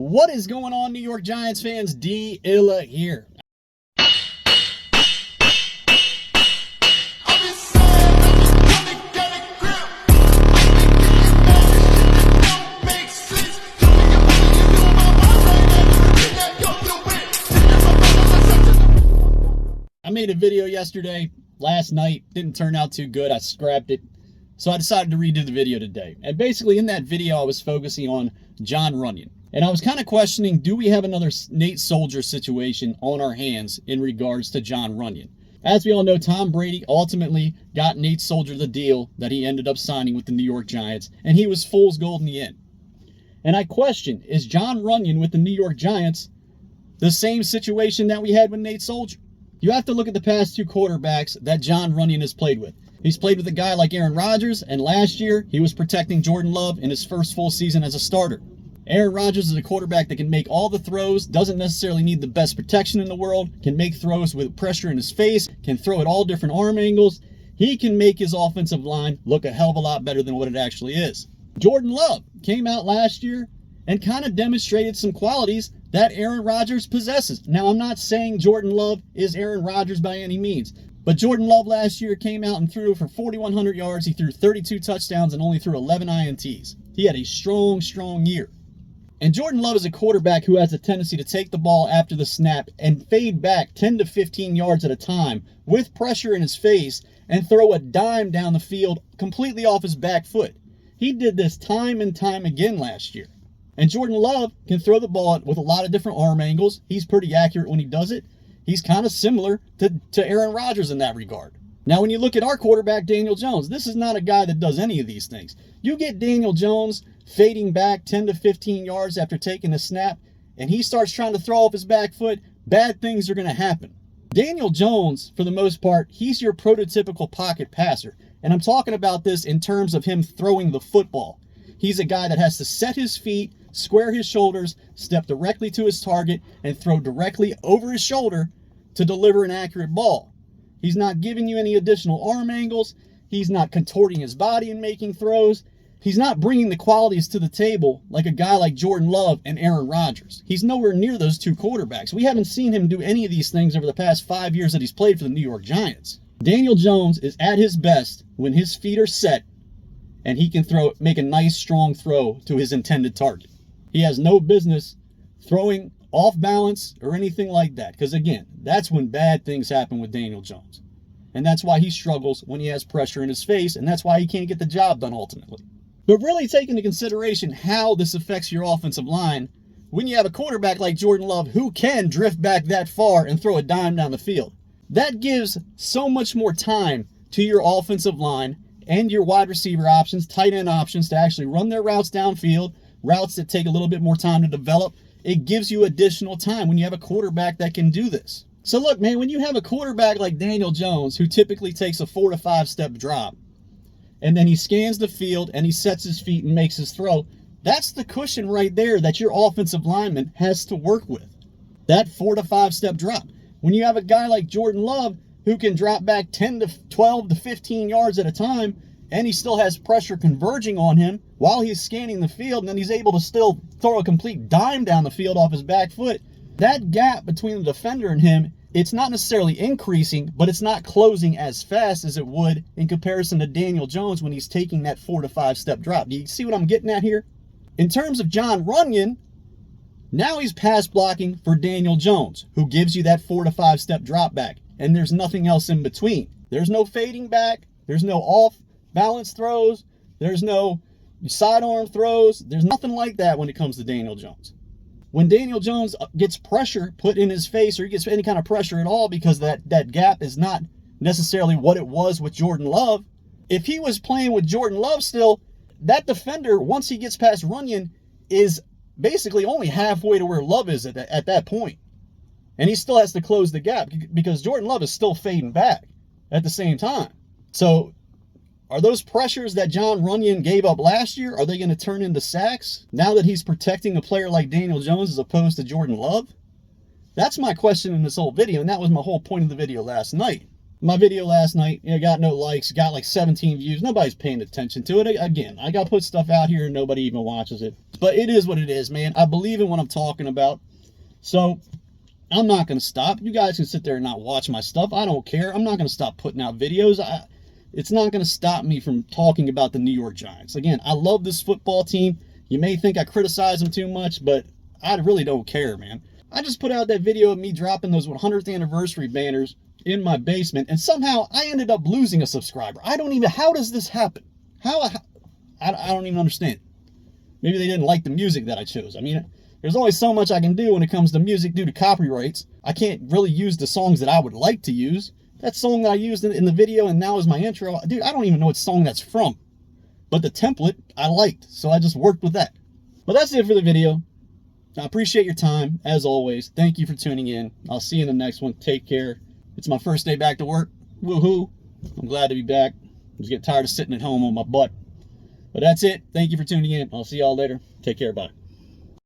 What is going on, New York Giants fans? D. Illa here. I made a video last night, didn't turn out too good. I scrapped it. So I decided to redo the video today. And basically in that video, I was focusing on Jon Runyan. And I was kind of questioning, do we have another Nate Soldier situation on our hands in regards to Jon Runyan? As we all know, Tom Brady ultimately got Nate Soldier the deal that he ended up signing with the New York Giants, and he was fool's gold in the end. And I question, is Jon Runyan with the New York Giants the same situation that we had with Nate Soldier? You have to look at the past two quarterbacks that Jon Runyan has played with. He's played with a guy like Aaron Rodgers, and last year he was protecting Jordan Love in his first full season as a starter. Aaron Rodgers is a quarterback that can make all the throws, doesn't necessarily need the best protection in the world, can make throws with pressure in his face, can throw at all different arm angles. He can make his offensive line look a hell of a lot better than what it actually is. Jordan Love came out last year and kind of demonstrated some qualities that Aaron Rodgers possesses. Now, I'm not saying Jordan Love is Aaron Rodgers by any means, but Jordan Love last year came out and threw for 4,100 yards. He threw 32 touchdowns and only threw 11 INTs. He had a strong year. And Jordan Love is a quarterback who has a tendency to take the ball after the snap and fade back 10 to 15 yards at a time with pressure in his face and throw a dime down the field completely off his back foot. He did this time and time again last year. And Jordan Love can throw the ball with a lot of different arm angles. He's pretty accurate when he does it. He's kind of similar to Aaron Rodgers in that regard. Now, when you look at our quarterback, Daniel Jones, this is not a guy that does any of these things. You get Daniel Jones fading back 10 to 15 yards after taking a snap, and he starts trying to throw off his back foot, bad things are going to happen. Daniel Jones, for the most part, he's your prototypical pocket passer. And I'm talking about this in terms of him throwing the football. He's a guy that has to set his feet, square his shoulders, step directly to his target, and throw directly over his shoulder to deliver an accurate ball. He's not giving you any additional arm angles. He's not contorting his body and making throws. He's not bringing the qualities to the table like a guy like Jordan Love and Aaron Rodgers. He's nowhere near those two quarterbacks. We haven't seen him do any of these things over the past 5 years that he's played for the New York Giants. Daniel Jones is at his best when his feet are set and he can make a nice strong throw to his intended target. He has no business throwing off balance or anything like that, because again, that's when bad things happen with Daniel Jones. And that's why he struggles when he has pressure in his face, and that's why he can't get the job done ultimately. But really take into consideration how this affects your offensive line when you have a quarterback like Jordan Love who can drift back that far and throw a dime down the field. That gives so much more time to your offensive line and your wide receiver options, tight end options to actually run their routes downfield, routes that take a little bit more time to develop. It gives you additional time when you have a quarterback that can do this. So look, man, when you have a quarterback like Daniel Jones, who typically takes a 4 to 5 step drop, and then he scans the field and he sets his feet and makes his throw, that's the cushion right there that your offensive lineman has to work with. That 4 to 5 step drop. When you have a guy like Jordan Love who can drop back 10 to 12 to 15 yards at a time, and he still has pressure converging on him while he's scanning the field, and then he's able to still throw a complete dime down the field off his back foot, that gap between the defender and him, it's not necessarily increasing, but it's not closing as fast as it would in comparison to Daniel Jones when he's taking that 4 to 5 step drop. Do you see what I'm getting at here? In terms of Jon Runyan, now he's pass blocking for Daniel Jones, who gives you that 4 to 5 step drop back, and there's nothing else in between. There's no fading back, there's no off balance throws, there's no sidearm throws, there's nothing like that when it comes to Daniel Jones. When Daniel Jones gets pressure put in his face, or he gets any kind of pressure at all, because that gap is not necessarily what it was with Jordan Love, if he was playing with Jordan Love still, that defender, once he gets past Runyan, is basically only halfway to where Love is at that point. And he still has to close the gap because Jordan Love is still fading back at the same time. So are those pressures that Jon Runyan gave up last year, are they going to turn into sacks now that he's protecting a player like Daniel Jones as opposed to Jordan Love? That's my question in this whole video, and that was my whole point of the video last night. My video last night, got no likes, got like 17 views. Nobody's paying attention to it. Again, I got to put stuff out here and nobody even watches it. But it is what it is, man. I believe in what I'm talking about. So I'm not going to stop. You guys can sit there and not watch my stuff. I don't care. I'm not going to stop putting out videos. It's not going to stop me from talking about the New York Giants. Again, I love this football team. You may think I criticize them too much, but I really don't care, man. I just put out that video of me dropping those 100th anniversary banners in my basement, and somehow I ended up losing a subscriber. How does this happen? I don't even understand it. Maybe they didn't like the music that I chose. I mean, there's only so much I can do when it comes to music due to copyrights. I can't really use the songs that I would like to use. That song that I used in the video and now is my intro, dude, I don't even know what song that's from. But the template I liked, so I just worked with that. But that's it for the video. I appreciate your time, as always. Thank you for tuning in. I'll see you in the next one. Take care. It's my first day back to work. Woohoo. I'm glad to be back. I was getting tired of sitting at home on my butt. But that's it. Thank you for tuning in. I'll see y'all later. Take care. Bye.